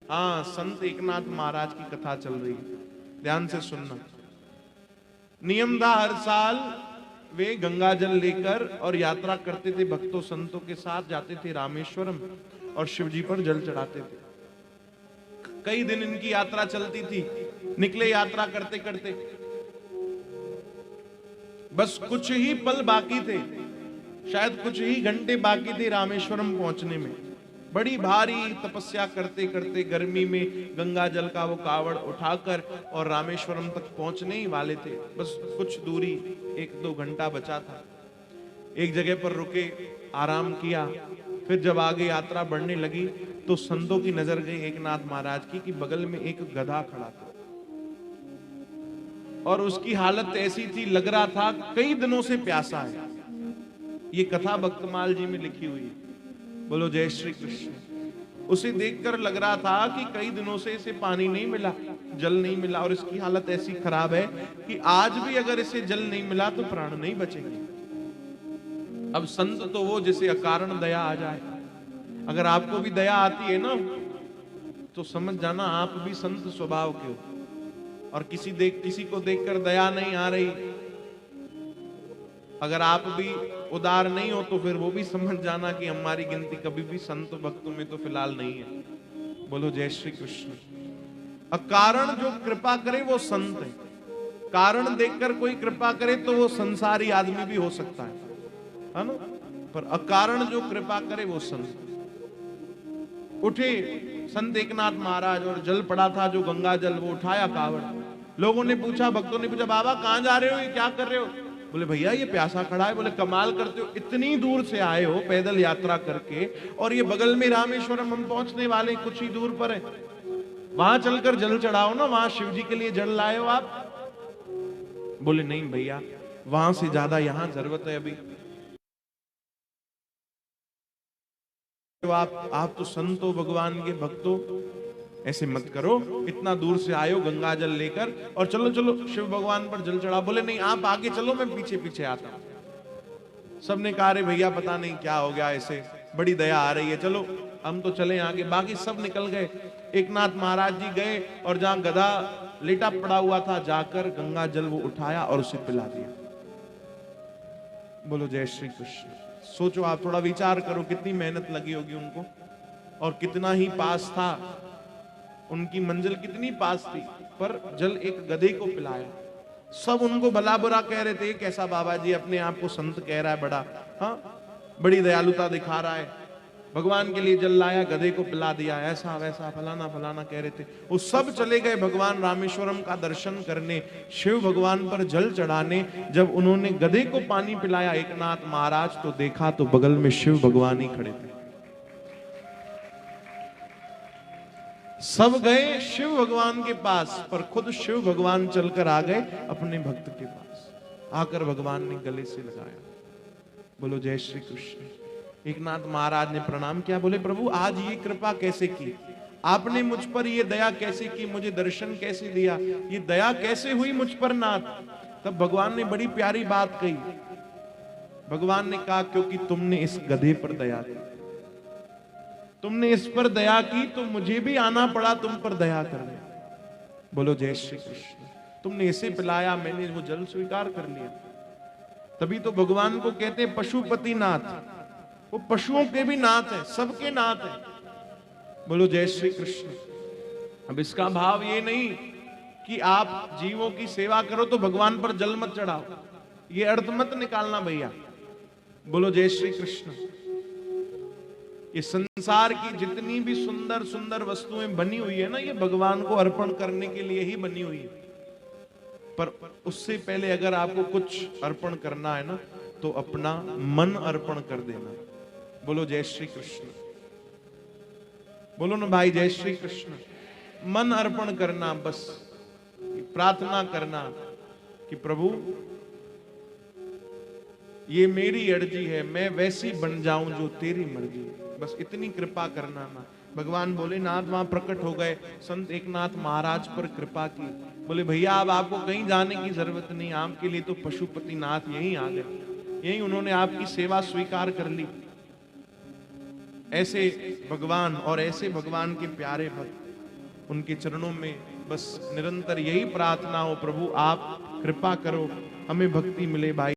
हाँ, संत एकनाथ महाराज की कथा चल रही है, ध्यान से सुनना। नियम था हर साल वे गंगा जल लेकर और यात्रा करते थे, भक्तों संतों के साथ जाते थे रामेश्वरम और शिव जी पर जल चढ़ाते थे। कई दिन इनकी यात्रा चलती थी, निकले यात्रा करते करते, बस कुछ ही पल बाकी थे, शायद कुछ ही घंटे बाकी थे रामेश्वरम पहुंचने में। बड़ी भारी तपस्या करते करते गर्मी में गंगा जल का वो कावड़ उठाकर और रामेश्वरम तक पहुंचने ही वाले थे, बस कुछ दूरी, 1-2 घंटा बचा था। एक जगह पर रुके, आराम किया, फिर जब आगे यात्रा बढ़ने लगी तो संतों की नजर गई एकनाथ महाराज की कि बगल में एक गधा खड़ा था और उसकी हालत ऐसी थी, लग रहा था कई दिनों से प्यासा है। ये कथा भक्तमाल जी में लिखी हुई है, बोलो जय श्री कृष्ण। उसे देखकर लग रहा था कि कई दिनों से इसे पानी नहीं मिला, जल नहीं मिला, और इसकी हालत ऐसी खराब है कि आज भी अगर इसे जल नहीं मिला तो प्राण नहीं बचेंगे। अब संत तो वो जिसे अकारण दया आ जाए, अगर आपको भी दया आती है ना तो समझ जाना आप भी संत स्वभाव के हो, और किसी को देखकर दया नहीं आ रही, अगर आप भी उदार नहीं हो तो फिर वो भी समझ जाना कि हमारी गिनती कभी भी संत भक्तों में तो फिलहाल नहीं है। बोलो जय श्री कृष्ण। अकारण जो कृपा करे वो संत है, कारण देखकर कोई कृपा करे तो वो संसारी आदमी भी हो सकता है ना, पर अकारण जो कृपा करे वो संत। उठे संत एकनाथ महाराज और जल पड़ा था जो गंगा जल, वो उठाया कावड़। लोगों ने पूछा, भक्तों ने पूछा, बाबा कहां जा रहे हो, ये क्या कर रहे हो? बोले भैया ये प्यासा खड़ा है। बोले कमाल करते हो, इतनी दूर से आए हो पैदल यात्रा करके, और ये बगल में रामेश्वरम हम पहुंचने वाले कुछ ही दूर पर है, वहां चलकर जल चढ़ाओ ना, वहां शिव जी के लिए जल लाए हो आप। बोले नहीं भैया, वहां से ज्यादा यहां जरूरत है अभी। तो आप तो संत हो, भगवान के भक्त हो, ऐसे मत करो, इतना दूर से आए हो गंगा जल लेकर, और चलो चलो शिव भगवान पर जल चढ़ा। बोले नहीं आप आगे चलो, मैं पीछे पीछे आता हूं। सबने कहा रे भैया पता नहीं क्या हो गया, ऐसे बड़ी दया आ रही है, चलो हम तो चले आगे। बाकी सब निकल गए। एकनाथ महाराज जी गए और जहां गधा लेटा पड़ा हुआ था जाकर गंगा जल वो उठाया और उसे पिला दिया। बोलो जय श्री कृष्ण। सोचो आप, थोड़ा विचार करो कितनी मेहनत लगी होगी उनको, और कितना ही पास था, उनकी मंजिल कितनी पास थी, पर जल एक गधे को पिलाया। सब उनको भला बुरा कह रहे थे, कैसा बाबा जी अपने आप को संत कह रहा है बड़ा, हाँ बड़ी दयालुता दिखा रहा है, भगवान के लिए जल लाया, गधे को पिला दिया, ऐसा वैसा फलाना फलाना कह रहे थे। वो सब चले गए भगवान रामेश्वरम का दर्शन करने, शिव भगवान पर जल चढ़ाने। जब उन्होंने गधे को पानी पिलाया एकनाथ महाराज, तो देखा तो बगल में शिव भगवान ही खड़े थे। सब गए शिव भगवान के पास, पर खुद शिव भगवान चलकर आ गए अपने भक्त के पास। आकर भगवान ने गले से लगाया। बोलो जय श्री कृष्ण। एकनाथ महाराज ने प्रणाम किया, बोले प्रभु आज ये कृपा कैसे की, आपने मुझ पर ये दया कैसे की, मुझे दर्शन कैसे दिया, ये दया कैसे हुई मुझ पर नाथ। तब भगवान ने बड़ी प्यारी बात कही। भगवान ने कहा क्योंकि तुमने इस गधे पर दया की, तुमने इस पर दया की तो मुझे भी आना पड़ा तुम पर दया करने। बोलो जय श्री कृष्ण। तुमने इसे पिलाया, मैंने वो जल स्वीकार कर लिया। तभी तो भगवान को कहते हैं पशुपति नाथ, वो पशुओं के भी नाथ है, सबके नाथ है। बोलो जय श्री कृष्ण। अब इसका भाव ये नहीं कि आप जीवों की सेवा करो तो भगवान पर जल मत चढ़ाओ, ये अर्थ मत निकालना भैया। बोलो जय श्री कृष्ण। ये संसार की जितनी भी सुंदर सुंदर वस्तुएं बनी हुई है ना, ये भगवान को अर्पण करने के लिए ही बनी हुई है। पर उससे पहले अगर आपको कुछ अर्पण करना है ना, तो अपना मन अर्पण कर देना। बोलो जय श्री कृष्ण। बोलो ना भाई जय श्री कृष्ण। मन अर्पण करना, बस प्रार्थना करना कि प्रभु ये मेरी अर्जी है, मैं वैसी बन जाऊं जो तेरी मर्जी है, बस इतनी कृपा करना ना। भगवान बोले नाथ वहां प्रकट हो गए, संत एकनाथ महाराज पर कृपा की। बोले भैया अब आपको कहीं जाने की जरूरत नहीं, आपके लिए तो पशुपति नाथ यहीं आ गए, यहीं उन्होंने आपकी सेवा स्वीकार कर ली। ऐसे भगवान और ऐसे भगवान के प्यारे भक्त उनके चरणों में बस निरंतर यही प्रार्थना हो, प्रभु आप कृपा करो, हमें भक्ति मिले भाई।